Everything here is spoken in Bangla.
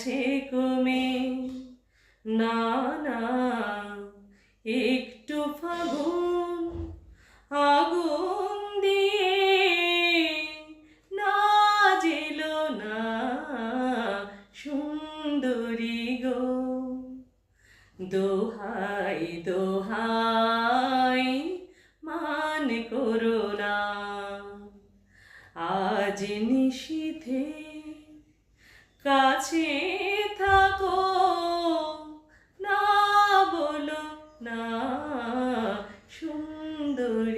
গেছে কমে, না না একটু ফাগুন আগুন দিয়ে না জেলো না সুন্দরী গো। দোহাই দোহাই মান করো না, আজ নিশীথে কাছে থাকো, না বলো না সুন্দরী।